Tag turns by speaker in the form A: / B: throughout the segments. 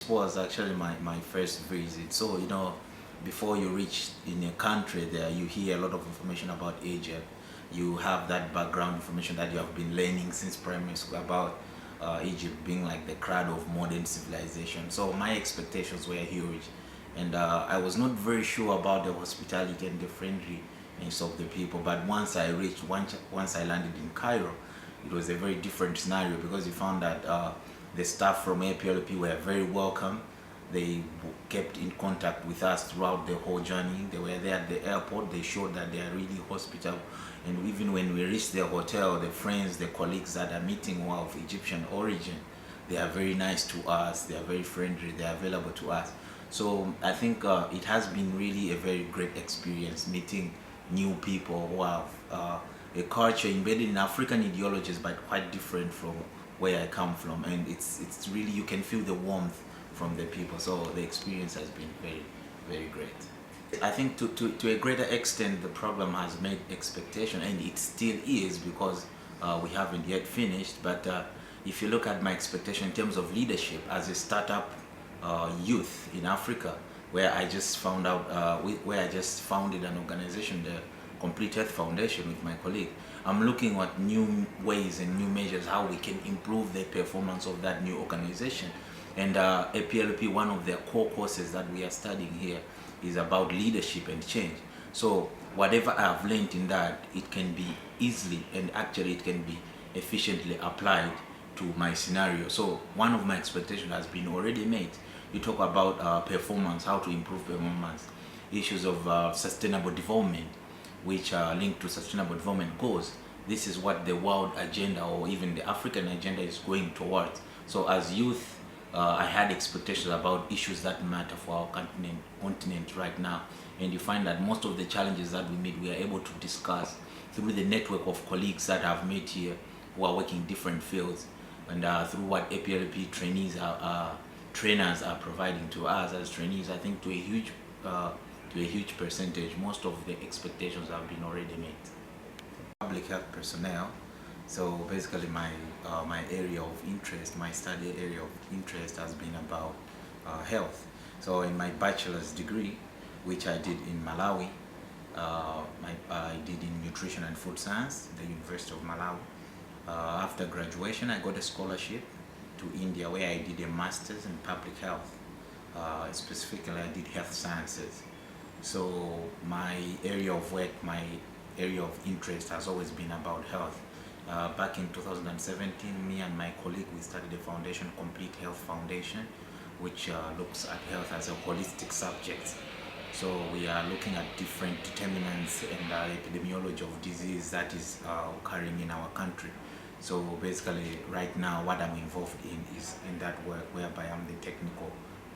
A: was actually my first visit. So, before you reach in a country there, you hear a lot of information about Egypt. You have that background information that you have been learning since primary school about Egypt being like the cradle of modern civilization. So my expectations were huge. And I was not very sure about the hospitality and the friendliness of the people. But once I landed in Cairo, it was a very different scenario because you found that the staff from APLP were very welcome. They kept in contact with us throughout the whole journey. They were there at the airport. They showed that they are really hospitable. And even when we reached the hotel, the friends, the colleagues that are meeting were of Egyptian origin. They are very nice to us. They are very friendly. They are available to us. So I think it has been really a very great experience meeting new people who have a culture embedded in African ideologies, but quite different from where I come from. And it's really, you can feel the warmth from the people. So the experience has been very, very great. I think to a greater extent, the program has made expectation, and it still is because we haven't yet finished. But if you look at my expectation in terms of leadership as a startup youth in Africa, where I just found out, where I just founded an organization, the Complete Health Foundation, with my colleague. I'm looking at new ways and new measures how we can improve the performance of that new organization. And APLP, one of their core courses that we are studying here is about leadership and change. So whatever I have learned in that, it can be easily and actually it can be efficiently applied to my scenario. So one of my expectations has been already made. You talk about performance, how to improve performance, issues of sustainable development, which are linked to sustainable development goals. This is what the world agenda or even the African agenda is going towards. So as youth, I had expectations about issues that matter for our continent right now. And you find that most of the challenges that we meet, we are able to discuss through the network of colleagues that I've met here who are working in different fields, and through what APLP trainers are providing to us as trainees. I think to a huge percentage, most of the expectations have been already met. Public health personnel. So basically my area of interest, my study area of interest has been about health. So in my bachelor's degree, which I did in Malawi, I did in nutrition and food science, the University of Malawi. After graduation, I got a scholarship to India where I did a master's in public health. Specifically, I did health sciences. So my area of work, my area of interest has always been about health. Back in 2017, me and my colleague, we started a foundation, Complete Health Foundation, which looks at health as a holistic subject. So we are looking at different determinants and epidemiology of disease that is occurring in our country. So basically, right now, what I'm involved in is in that work whereby I'm the technical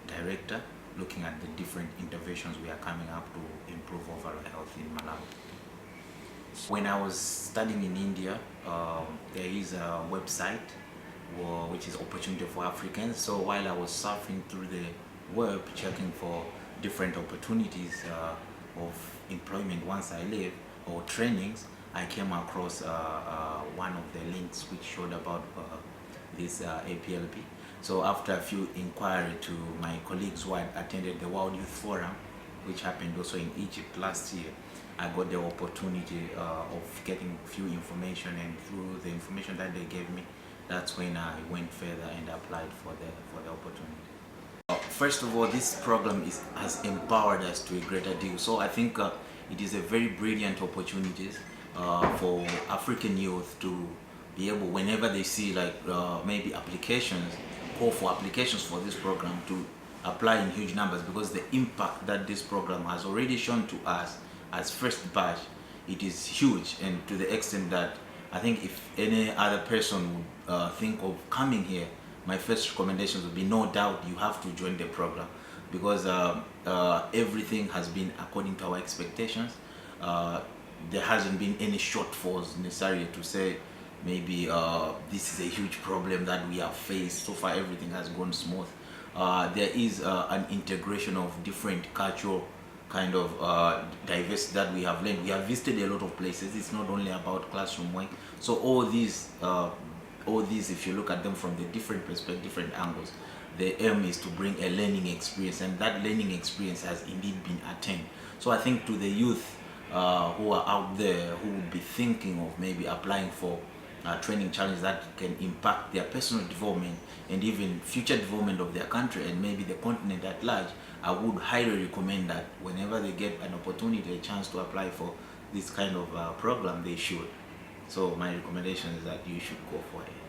A: director, looking at the different interventions we are coming up to improve overall health in Malawi. When I was studying in India, there is a website which is Opportunity for Africans. So while I was surfing through the web, checking for different opportunities of employment once I leave, or trainings, I came across one of the links which showed about this APLP. So after a few inquiry to my colleagues who had attended the World Youth Forum, which happened also in Egypt last year, I got the opportunity of getting few information, and through the information that they gave me, that's when I went further and applied for the opportunity. First of all, this program has empowered us to a greater deal. So I think it is a very brilliant opportunity for African youth to be able, whenever they see maybe applications, call for applications for this program, to apply in huge numbers, because the impact that this program has already shown to us as first batch, it is huge, and to the extent that I think if any other person would think of coming here, my first recommendation would be, no doubt you have to join the program, because everything has been according to our expectations. There hasn't been any shortfalls necessary to say maybe this is a huge problem that we have faced. So far everything has gone smooth. There is an integration of different cultural kind of diversity that we have learned. We have visited a lot of places. It's not only about classroom work. So all these all these, if you look at them from the different perspectives, different angles, the aim is to bring a learning experience, and that learning experience has indeed been attained. So I think to the youth who are out there who would be thinking of maybe applying for training challenges that can impact their personal development and even future development of their country and maybe the continent at large, I would highly recommend that whenever they get an opportunity, a chance to apply for this kind of program, they should. So my recommendation is that you should go for it.